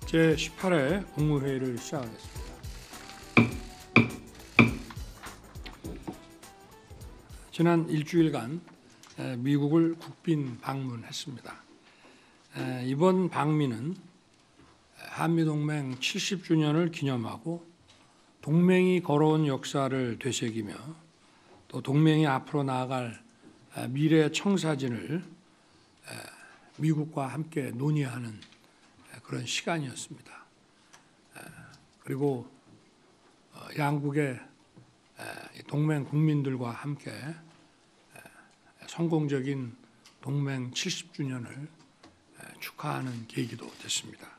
제18회 국무회의를 시작하겠습니다. 지난 일주일간 미국을 국빈 방문했습니다. 이번 방미는 한미동맹 70주년을 기념하고 동맹이 걸어온 역사를 되새기며 또 동맹이 앞으로 나아갈 미래 청사진을 미국과 함께 논의하는 그런 시간이었습니다. 그리고 양국의 동맹 국민들과 함께 성공적인 동맹 70주년을 축하하는 계기도 됐습니다.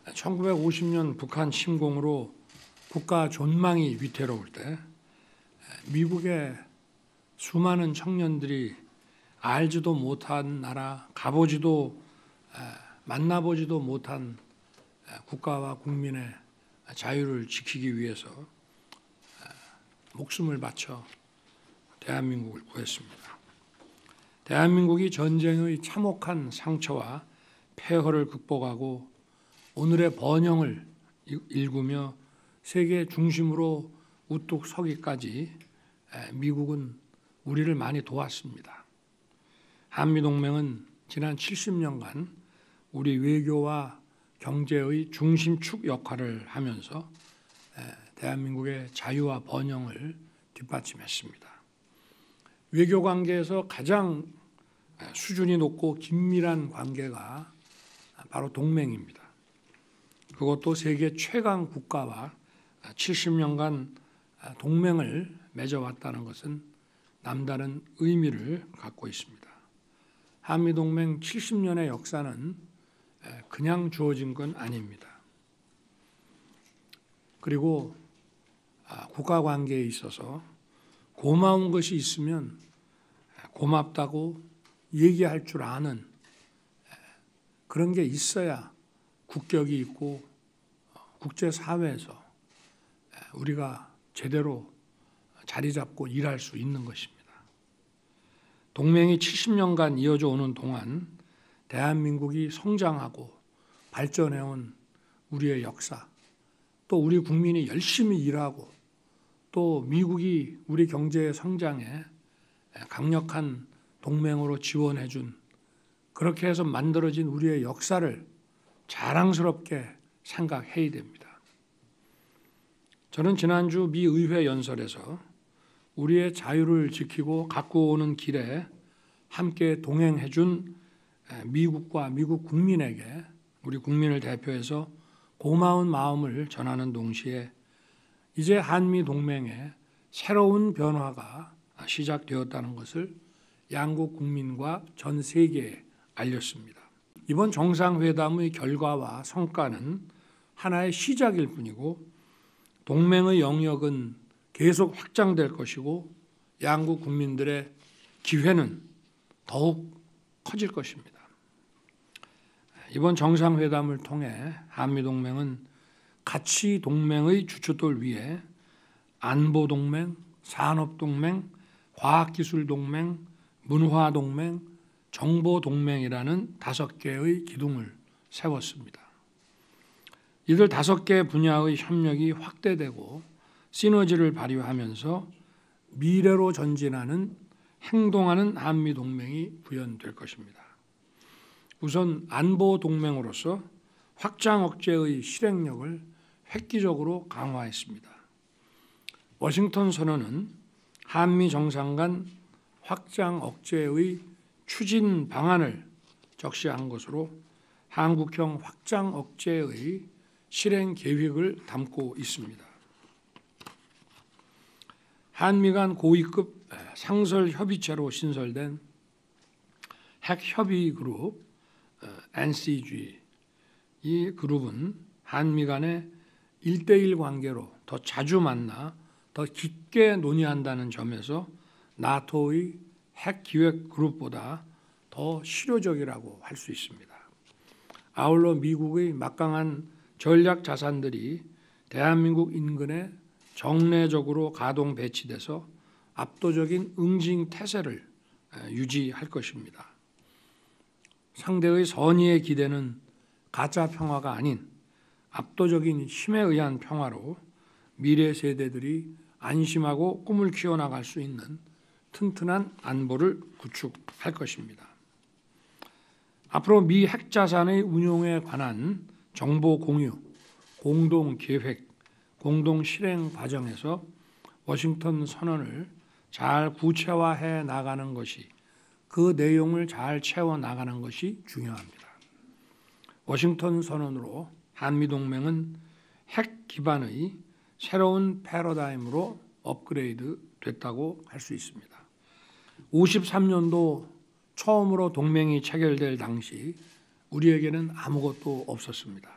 1950년 북한 침공으로 국가 존망이 위태로울 때 미국의 수많은 청년들이 알지도 못한 나라, 가보지도 만나보지도 못한 국가와 국민의 자유를 지키기 위해서 목숨을 바쳐 대한민국을 구했습니다. 대한민국이 전쟁의 참혹한 상처와 폐허를 극복하고 오늘의 번영을 일구며 세계 중심으로 우뚝 서기까지 미국은 우리를 많이 도왔습니다. 한미동맹은 지난 70년간 우리 외교와 경제의 중심축 역할을 하면서 대한민국의 자유와 번영을 뒷받침했습니다. 외교 관계에서 가장 수준이 높고 긴밀한 관계가 바로 동맹입니다. 그것도 세계 최강 국가와 70년간 동맹을 맺어왔다는 것은 남다른 의미를 갖고 있습니다. 한미동맹 70년의 역사는 그냥 주어진 건 아닙니다. 그리고 국가관계에 있어서 고마운 것이 있으면 고맙다고 얘기할 줄 아는 그런 게 있어야 국격이 있고 국제사회에서 우리가 제대로 자리 잡고 일할 수 있는 것입니다. 동맹이 70년간 이어져 오는 동안 대한민국이 성장하고 발전해온 우리의 역사, 또 우리 국민이 열심히 일하고 또 미국이 우리 경제의 성장에 강력한 동맹으로 지원해준 그렇게 해서 만들어진 우리의 역사를 자랑스럽게 생각해야 됩니다. 저는 지난주 미 의회 연설에서 우리의 자유를 지키고 갖고 오는 길에 함께 동행해준 미국과 미국 국민에게 우리 국민을 대표해서 고마운 마음을 전하는 동시에 이제 한미 동맹의 새로운 변화가 시작되었다는 것을 양국 국민과 전 세계에 알렸습니다. 이번 정상회담의 결과와 성과는 하나의 시작일 뿐이고 동맹의 영역은 계속 확장될 것이고 양국 국민들의 기회는 더욱 커질 것입니다. 이번 정상회담을 통해 한미동맹은 가치 동맹의 주춧돌 위에 안보동맹, 산업동맹, 과학기술동맹, 문화동맹, 정보동맹이라는 5개의 기둥을 세웠습니다. 이들 5개 분야의 협력이 확대되고 시너지를 발휘하면서 미래로 전진하는 행동하는 한미동맹이 구현될 것입니다. 우선 안보동맹으로서 확장 억제의 실행력을 획기적으로 강화했습니다. 워싱턴 선언은 한미 정상 간 확장 억제의 추진 방안을 적시한 것으로 한국형 확장 억제의 실행 계획을 담고 있습니다. 한미 간 고위급 상설 협의체로 신설된 핵협의 그룹 NCG, 이 그룹은 한미 간의 1대1 관계로 더 자주 만나 더 깊게 논의한다는 점에서 나토의 핵기획 그룹보다 더 실효적이라고 할 수 있습니다. 아울러 미국의 막강한 전략 자산들이 대한민국 인근에 정례적으로 가동 배치돼서 압도적인 응징 태세를 유지할 것입니다. 상대의 선의의 기대는 가짜 평화가 아닌 압도적인 힘에 의한 평화로 미래 세대들이 안심하고 꿈을 키워나갈 수 있는 튼튼한 안보를 구축할 것입니다. 앞으로 미 핵자산의 운용에 관한 정보 공유, 공동 계획, 공동 실행 과정에서 워싱턴 선언을 잘 구체화해 나가는 것이, 그 내용을 잘 채워 나가는 것이 중요합니다. 워싱턴 선언으로 한미동맹은 핵 기반의 새로운 패러다임으로 업그레이드 됐다고 할 수 있습니다. 53년도 처음으로 동맹이 체결될 당시 우리에게는 아무것도 없었습니다.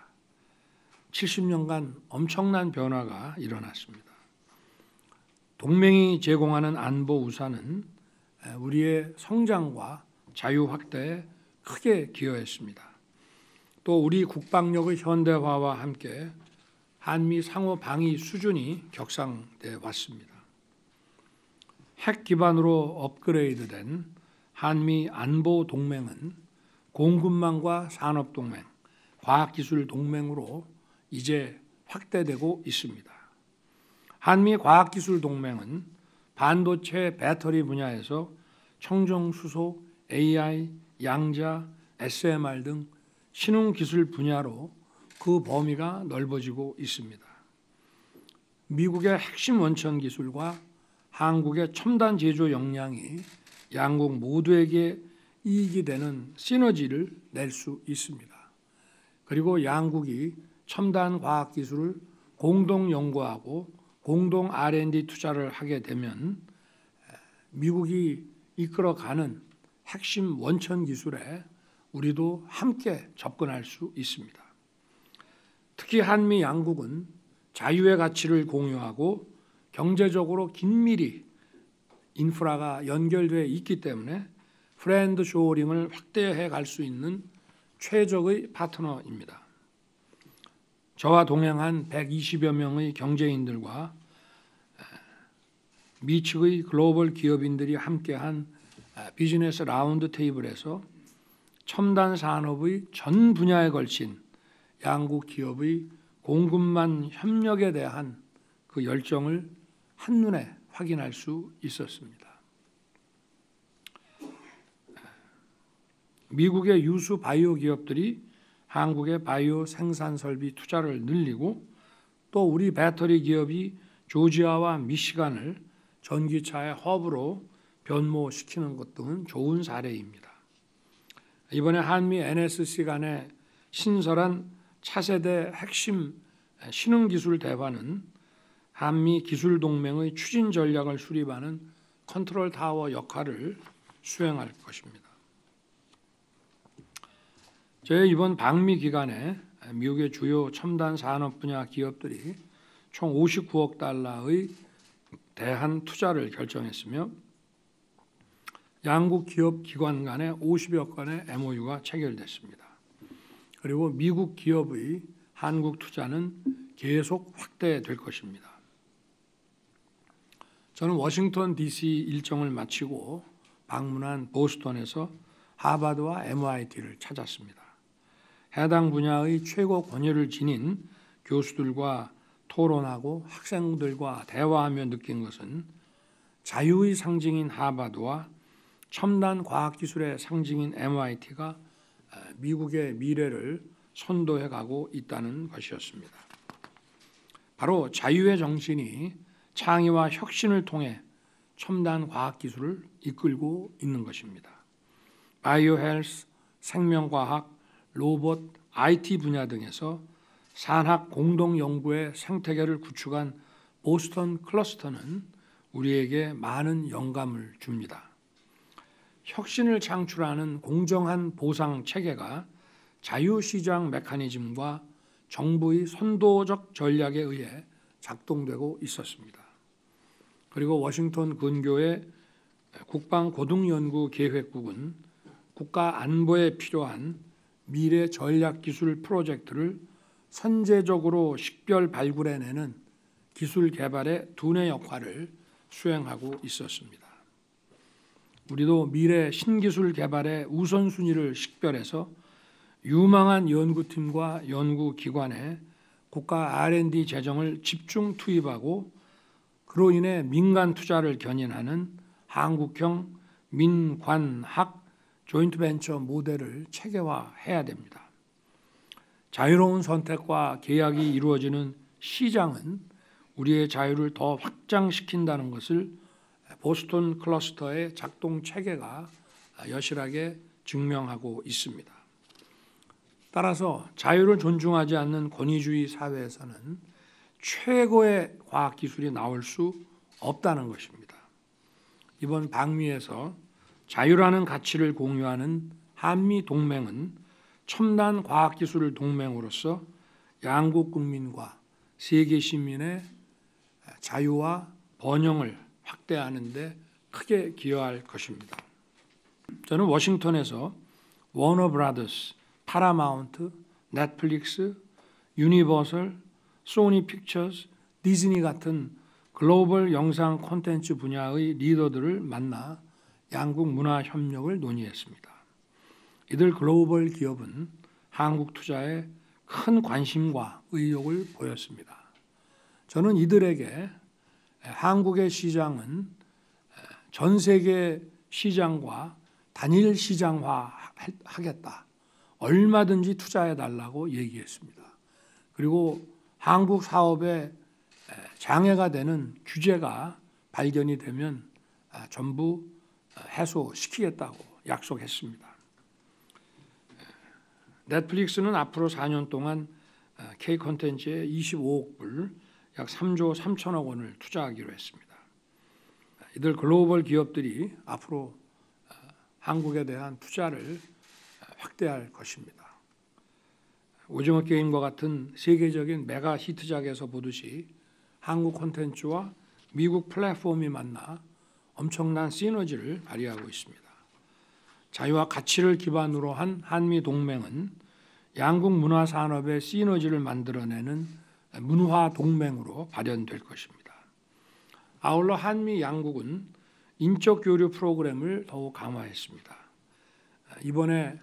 70년간 엄청난 변화가 일어났습니다. 동맹이 제공하는 안보 우산은 우리의 성장과 자유 확대에 크게 기여했습니다. 또 우리 국방력의 현대화와 함께 한미 상호 방위 수준이 격상돼 왔습니다. 핵 기반으로 업그레이드된 한미 안보 동맹은 공급망과 산업 동맹, 과학기술 동맹으로 이제 확대되고 있습니다. 한미 과학기술 동맹은 반도체 배터리 분야에서 청정수소, AI, 양자, SMR 등 신흥기술 분야로 그 범위가 넓어지고 있습니다. 미국의 핵심 원천 기술과 한국의 첨단 제조 역량이 양국 모두에게 이익이 되는 시너지를 낼 수 있습니다. 그리고 양국이 첨단 과학기술을 공동 연구하고 공동 R&D 투자를 하게 되면 미국이 이끌어가는 핵심 원천 기술에 우리도 함께 접근할 수 있습니다. 특히 한미 양국은 자유의 가치를 공유하고 경제적으로 긴밀히 인프라가 연결되어 있기 때문에 프렌드 쇼어링을 확대해 갈 수 있는 최적의 파트너입니다. 저와 동행한 120여 명의 경제인들과 미 측의 글로벌 기업인들이 함께한 비즈니스 라운드 테이블에서 첨단 산업의 전 분야에 걸친 양국 기업의 공급망 협력에 대한 그 열정을 한눈에 확인할 수 있었습니다. 미국의 유수 바이오 기업들이 한국의 바이오 생산 설비 투자를 늘리고 또 우리 배터리 기업이 조지아와 미시간을 전기차의 허브로 변모시키는 것 등은 좋은 사례입니다. 이번에 한미 NSC 간의 신설한 차세대 핵심 신흥기술 대화는 한미 기술동맹의 추진 전략을 수립하는 컨트롤 타워 역할을 수행할 것입니다. 저희 이번 방미 기간에 미국의 주요 첨단 산업 분야 기업들이 총 59억 달러의 대한 투자를 결정했으며 양국 기업 기관 간에 50여 건의 MOU가 체결됐습니다. 그리고 미국 기업의 한국 투자는 계속 확대될 것입니다. 저는 워싱턴 DC 일정을 마치고 방문한 보스턴에서 하버드와 MIT를 찾았습니다. 해당 분야의 최고 권위를 지닌 교수들과 토론하고 학생들과 대화하며 느낀 것은 자유의 상징인 하버드와 첨단 과학기술의 상징인 MIT가 미국의 미래를 선도해가고 있다는 것이었습니다. 바로 자유의 정신이 창의와 혁신을 통해 첨단 과학기술을 이끌고 있는 것입니다. 바이오 헬스, 생명과학, 로봇, IT 분야 등에서 산학 공동연구의 생태계를 구축한 보스턴 클러스터는 우리에게 많은 영감을 줍니다. 혁신을 창출하는 공정한 보상 체계가 자유시장 메커니즘과 정부의 선도적 전략에 의해 작동되고 있었습니다. 그리고 워싱턴 근교의 국방고등연구계획국은 국가 안보에 필요한 미래 전략기술 프로젝트를 선제적으로 식별 발굴해내는 기술 개발의 두뇌 역할을 수행하고 있었습니다. 우리도 미래 신기술 개발의 우선순위를 식별해서 유망한 연구팀과 연구기관에 국가 R&D 재정을 집중 투입하고 그로 인해 민간 투자를 견인하는 한국형 민관학 조인트벤처 모델을 체계화해야 됩니다. 자유로운 선택과 계약이 이루어지는 시장은 우리의 자유를 더 확장시킨다는 것을 보스턴 클러스터의 작동 체계가 여실하게 증명하고 있습니다. 따라서 자유를 존중하지 않는 권위주의 사회에서는 최고의 과학기술이 나올 수 없다는 것입니다. 이번 방미에서 자유라는 가치를 공유하는 한미동맹은 첨단 과학기술 동맹으로서 양국 국민과 세계 시민의 자유와 번영을 확대하는 데 크게 기여할 것입니다. 저는 워싱턴에서 워너 브라더스, 파라마운트, 넷플릭스, 유니버설, 소니 픽처스, 디즈니 같은 글로벌 영상 콘텐츠 분야의 리더들을 만나 양국 문화 협력을 논의했습니다. 이들 글로벌 기업은 한국 투자에 큰 관심과 의욕을 보였습니다. 저는 이들에게 한국의 시장은 전 세계 시장과 단일 시장화하겠다. 얼마든지 투자해달라고 얘기했습니다. 그리고 한국 사업에 장애가 되는 규제가 발견이 되면 전부 해소시키겠다고 약속했습니다. 넷플릭스는 앞으로 4년 동안 K 콘텐츠에 25억 불, 약 3조 3천억 원을 투자하기로 했습니다. 이들 글로벌 기업들이 앞으로 한국에 대한 투자를 확대할 것입니다. 오징어 게임과 같은 세계적인 메가 히트작에서 보듯이 한국 콘텐츠와 미국 플랫폼이 만나 엄청난 시너지를 발휘하고 있습니다. 자유와 가치를 기반으로 한 한미 동맹은 양국 문화 산업의 시너지를 만들어내는 문화 동맹으로 발현될 것입니다. 아울러 한미 양국은 인적 교류 프로그램을 더욱 강화했습니다. 이번에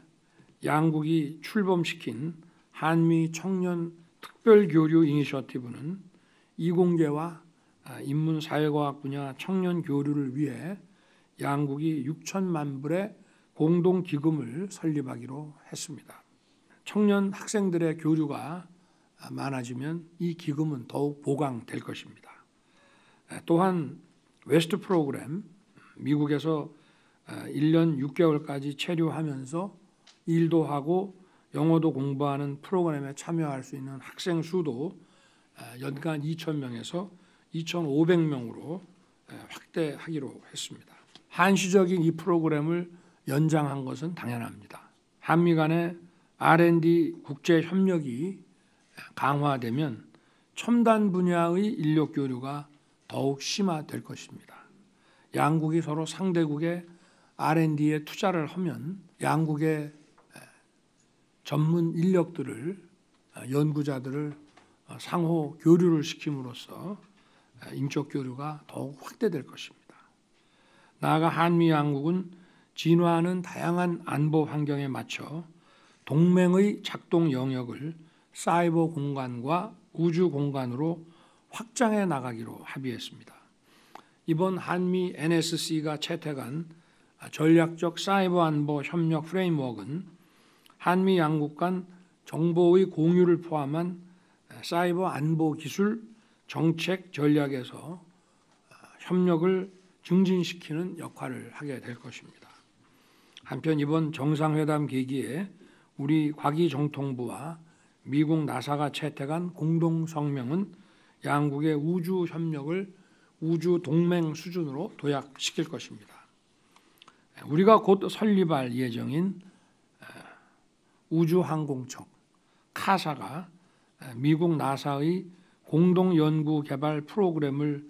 양국이 출범시킨 한미 청년 특별교류 이니셔티브는 이공계와 인문사회과학 분야 청년 교류를 위해 양국이 6천만 불의 공동기금을 설립하기로 했습니다. 청년 학생들의 교류가 많아지면 이 기금은 더욱 보강될 것입니다. 또한 웨스트 프로그램, 미국에서 1년 6개월까지 체류하면서 일도 하고 영어도 공부하는 프로그램에 참여할 수 있는 학생 수도 연간 2,000명에서 2,500명으로 확대하기로 했습니다. 한시적인 이 프로그램을 연장한 것은 당연합니다. 한미 간의 R&D 국제 협력이 강화되면 첨단 분야의 인력 교류가 더욱 심화될 것입니다. 양국이 서로 상대국의 R&D에 투자를 하면 양국의 전문 인력들을 연구자들을 상호 교류를 시킴으로써 인적 교류가 더욱 확대될 것입니다. 나아가 한미 양국은 진화하는 다양한 안보 환경에 맞춰 동맹의 작동 영역을 사이버 공간과 우주 공간으로 확장해 나가기로 합의했습니다. 이번 한미 NSC가 채택한 전략적 사이버 안보 협력 프레임워크는 한미 양국 간 정보의 공유를 포함한 사이버 안보 기술 정책 전략에서 협력을 증진시키는 역할을 하게 될 것입니다. 한편 이번 정상회담 계기에 우리 과기정통부와 미국 나사가 채택한 공동성명은 양국의 우주 협력을 우주 동맹 수준으로 도약시킬 것입니다. 우리가 곧 설립할 예정인 우주항공청 카사가 미국 나사의 공동연구개발 프로그램을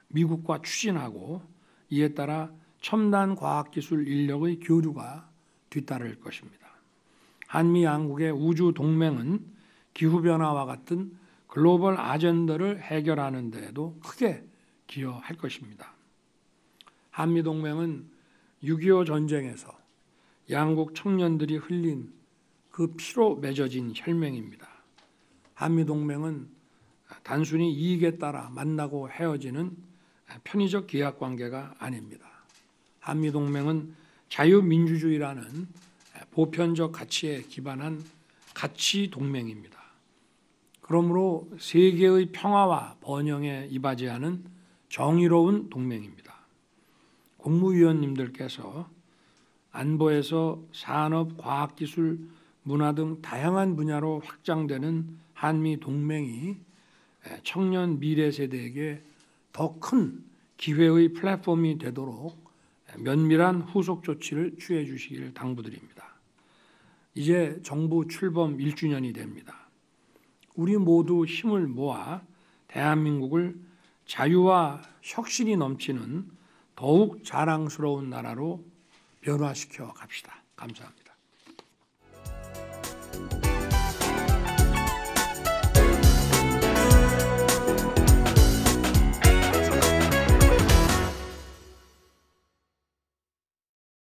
미국과 추진하고 이에 따라 첨단 과학기술 인력의 교류가 뒤따를 것입니다. 한미 양국의 우주 동맹은 기후변화와 같은 글로벌 아젠더를 해결하는 데에도 크게 기여할 것입니다. 한미동맹은 6.25 전쟁에서 양국 청년들이 흘린 그 피로 맺어진 혈맹입니다. 한미동맹은 단순히 이익에 따라 만나고 헤어지는 편의적 계약관계가 아닙니다. 한미동맹은 자유민주주의라는 보편적 가치에 기반한 가치동맹입니다. 그러므로 세계의 평화와 번영에 이바지하는 정의로운 동맹입니다. 국무위원님들께서 안보에서 산업, 과학기술, 문화 등 다양한 분야로 확장되는 한미 동맹이 청년 미래 세대에게 더 큰 기회의 플랫폼이 되도록 면밀한 후속 조치를 취해 주시기를 당부드립니다. 이제 정부 출범 1주년이 됩니다. 우리 모두 힘을 모아 대한민국을 자유와 혁신이 넘치는 더욱 자랑스러운 나라로 변화시켜 갑시다. 감사합니다.